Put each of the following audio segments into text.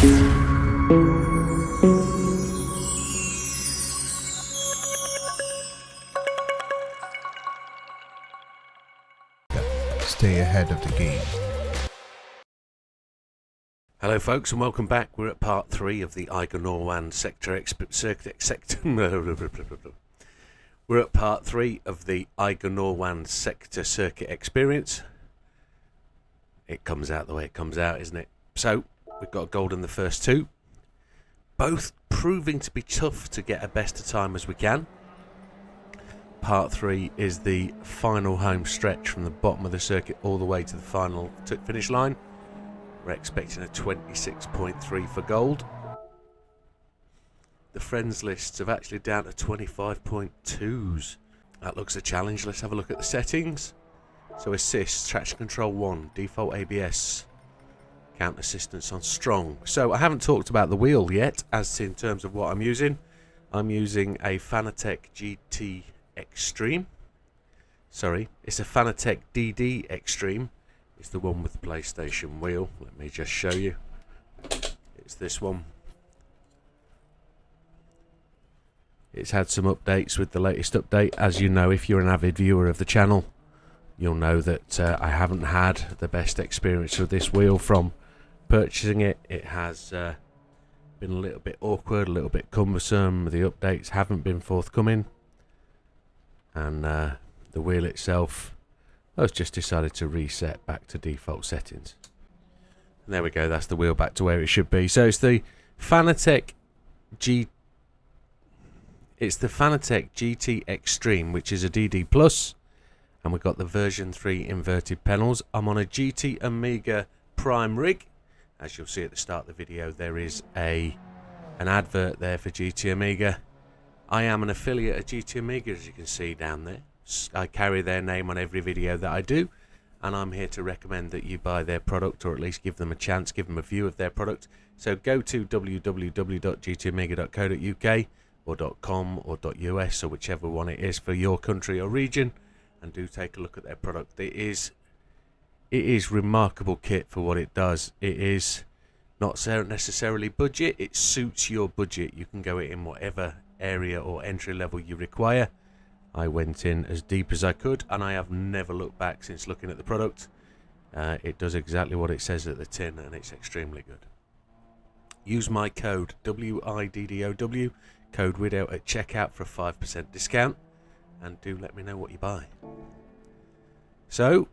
Stay ahead of the game. Hello folks and welcome back. We're at part 3 of the Eiger Norwand We're at part 3 of the Eiger Norwand sector circuit experience. It comes out the way it comes out, isn't it? So we've got gold in the first 2, both proving to be tough to get a best of time as we can. Part 3 is the final home stretch from the bottom of the circuit all the way to the final finish line. We're expecting a 26.3 for gold. The friends lists have actually down to 25.2s. That looks a challenge. Let's have a look at the settings. So assists, traction control 1, default ABS, count assistance on strong. So I haven't talked about the wheel yet as in terms of what I'm using. I'm using a Fanatec GT Extreme. Sorry, it's a Fanatec DD Extreme. It's the one with the PlayStation wheel. Let me just show you. It's this one. It's had some updates with the latest update. As you know, if you're an avid viewer of the channel, you'll know that I haven't had the best experience with this wheel from purchasing it. It has been a little bit awkward, a little bit cumbersome. The updates haven't been forthcoming. And the wheel itself, I've just decided to reset back to default settings. And there we go, that's the wheel back to where it should be. So it's the Fanatec GT Extreme, which is a DD Plus, and we've got the version 3 inverted panels. I'm on a GT Amiga Prime rig. As you'll see at the start of the video, there is an advert there for GT Amiga. I am an affiliate of GT Amiga, as you can see down there. I carry their name on every video that I do, and I'm here to recommend that you buy their product, or at least give them a chance, give them a view of their product. So go to www.gtamiga.co.uk or .com or .us, or whichever one it is for your country or region, and do take a look at their product. It is remarkable kit for what it does. It is not necessarily budget, it suits your budget. You can go in whatever area or entry level you require. I went in as deep as I could, and I have never looked back since looking at the product. It does exactly what it says at the tin, and it's extremely good. Use my code WIDDOW, code WIDOW at checkout for a 5% discount, and do let me know what you buy. So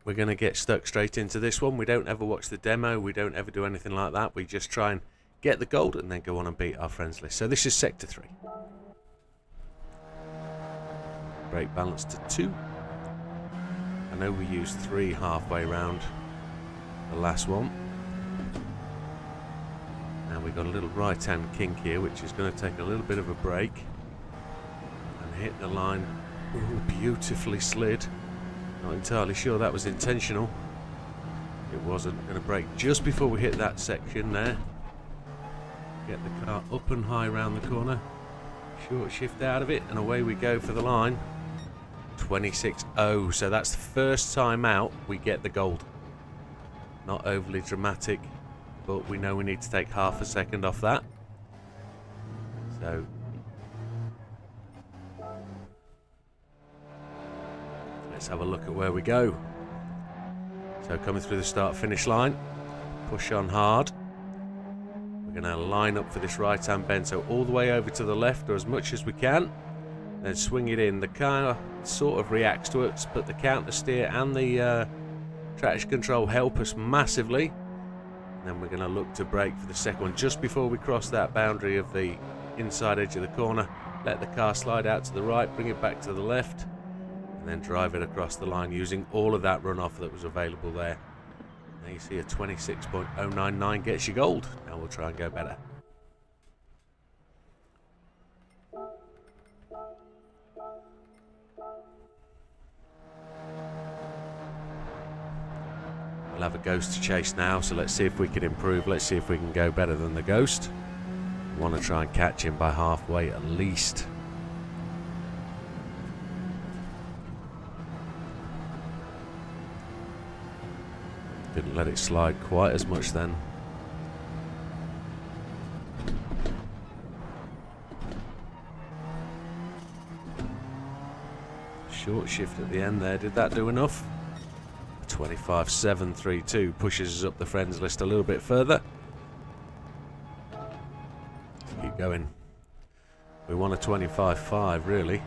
we're going to get stuck straight into this one. We don't ever watch the demo, we don't ever do anything like that. We just try and get the gold and then go on and beat our friends list. So this is sector 3. Brake balance to 2. I know we used 3 halfway round the last one. Now we've got a little right hand kink here, which is going to take a little bit of a brake and hit the line. Ooh, beautifully slid. Not entirely sure that was intentional. It wasn't. Going to brake just before we hit that section there. Get the car up and high round the corner. Short shift out of it, and away we go for the line. 26.0. So that's the first time out we get the gold. Not overly dramatic, but we know we need to take half a second off that. So let's have a look at where we go. So coming through the start finish line, push on hard. We're going to line up for this right hand bend, so all the way over to the left or as much as we can, then swing it in. The car sort of reacts to us, but the counter steer and the traction control help us massively. And then we're going to look to brake for the second one just before we cross that boundary of the inside edge of the corner. Let the car slide out to the right, bring it back to the left, and then drive it across the line using all of that runoff that was available there. Now you see a 26.099 gets you gold. Now we'll try and go better. We'll have a ghost to chase now, so let's see if we can improve. Let's see if we can go better than the ghost. We want to try and catch him by halfway at least. Didn't let it slide quite as much then. Short shift at the end there. Did that do enough? 25.732 pushes us up the friends list a little bit further. Let's keep going. We want a 25.5 really.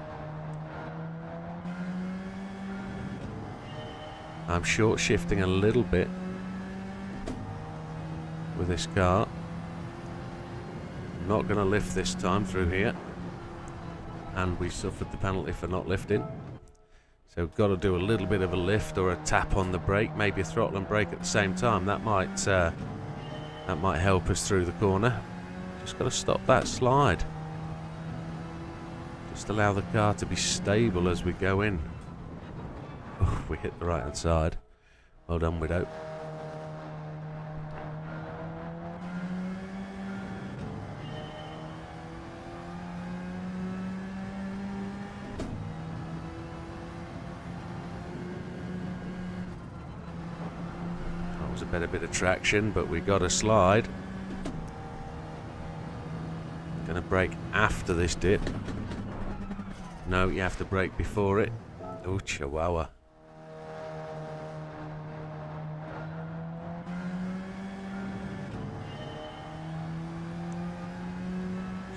I'm short shifting a little bit with this car. Not going to lift this time through here. And we suffered the penalty for not lifting. So we've got to do a little bit of a lift or a tap on the brake, maybe a throttle and brake at the same time. That might help us through the corner. Just got to stop that slide. Just allow the car to be stable as we go in. Oh, we hit the right hand side. Well done, Widow. That was a better bit of traction, but we got a slide. Gonna brake after this dip. No, you have to brake before it. Oh, chihuahua.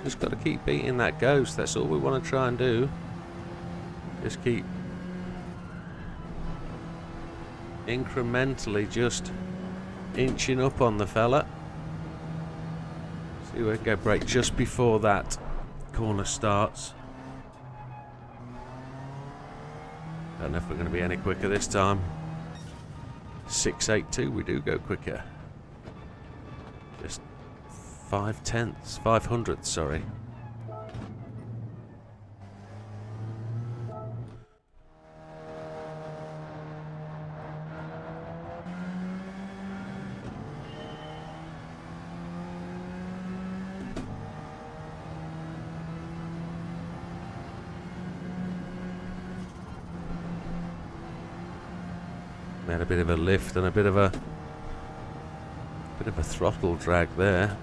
Just got to keep beating that ghost. That's all we want to try and do. Just keep incrementally just inching up on the fella. See, we go brake just before that corner starts. Don't know if we're going to be any quicker this time. 682, we do go quicker. Just 5/10, sorry. We had a bit of a lift and a bit of a throttle drag there.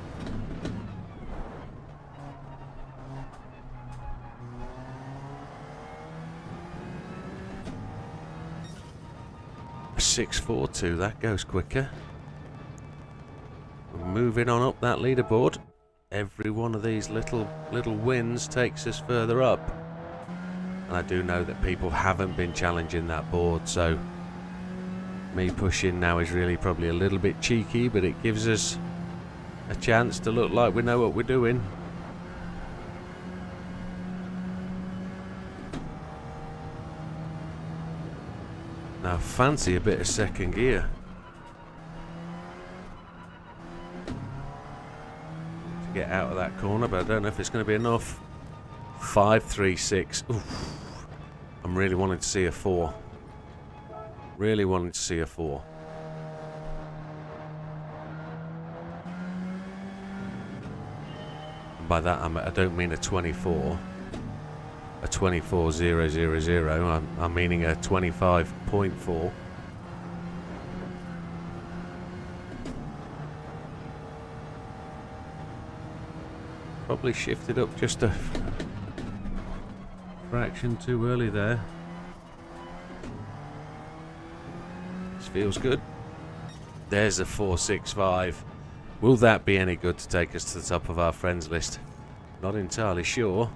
A 642, that goes quicker. We're moving on up that leaderboard. Every one of these little wins takes us further up. And I do know that people haven't been challenging that board, so me pushing now is really probably a little bit cheeky, but it gives us a chance to look like we know what we're doing. Now fancy a bit of second gear to get out of that corner, but I don't know if it's going to be enough. 536. Oof. I'm really wanting to see a 4. Really wanting to see a 4. And by that I don't mean a 24. A 24.000. I'm meaning a 25.4. Probably shifted up just a fraction too early there. Feels good. There's a 465. Will that be any good to take us to the top of our friends list? Not entirely sure.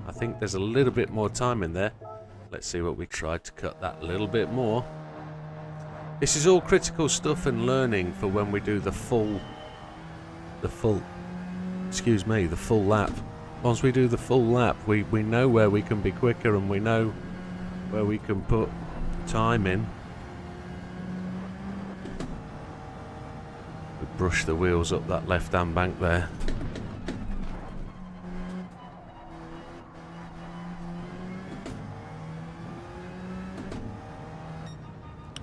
I think there's a little bit more time in there. Let's see what we tried to cut that little bit more. This is all critical stuff and learning for when we do the full lap. Once we do the full lap, we know where we can be quicker and we know where we can put time in. Brush the wheels up that left-hand bank there.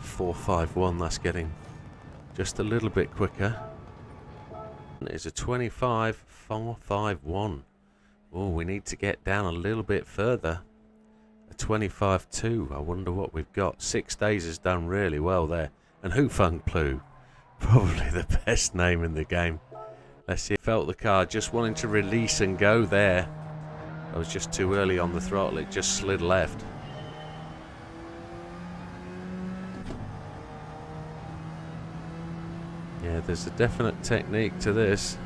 .451, that's getting just a little bit quicker. It's a 25.451. Oh, we need to get down a little bit further. A 25.2. I wonder what we've got. 6 days has done really well there. And Hu Feng Plu. Probably the best name in the game. Let's see. Felt the car just wanting to release and go there. I was just too early on the throttle. It just slid left. Yeah, there's a definite technique to this.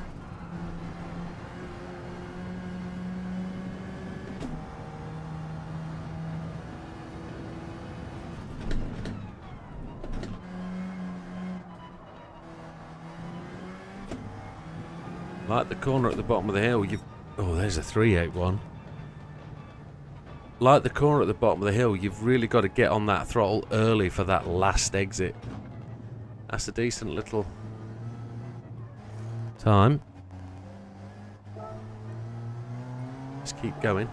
Like the corner at the bottom of the hill, you've... Oh, there's a 381. Like the corner at the bottom of the hill, you've really got to get on that throttle early for that last exit. That's a decent little time. Let's keep going.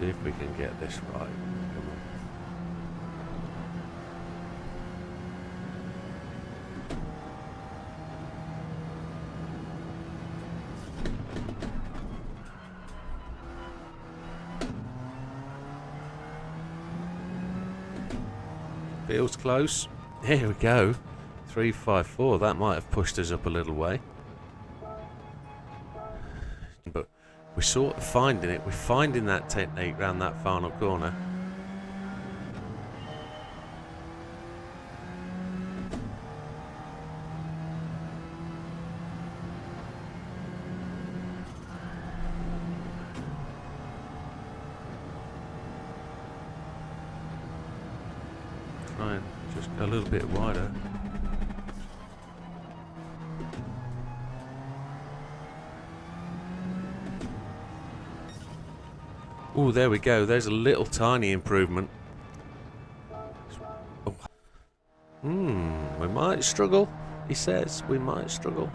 See if we can get this right. Come on. Feels close. Here we go. 354. That might have pushed us up a little way. But we're sort of finding it. We're finding that technique round that final corner. Try and just go a little bit wider. Oh, there we go. There's a little tiny improvement. Oh. We might struggle. He says we might struggle.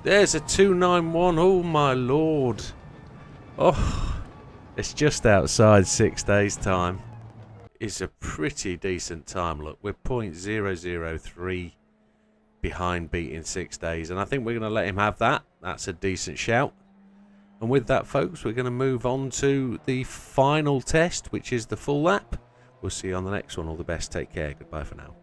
There's a 291. Oh my lord. Oh, it's just outside 6 days time. It's a pretty decent time. Look, we're 0.003 behind beating 6 days, and I think we're going to let him have that. That's a decent shout. And with that, folks, we're going to move on to the final test, which is the full lap. We'll see you on the next one. All the best. Take care. Goodbye for now.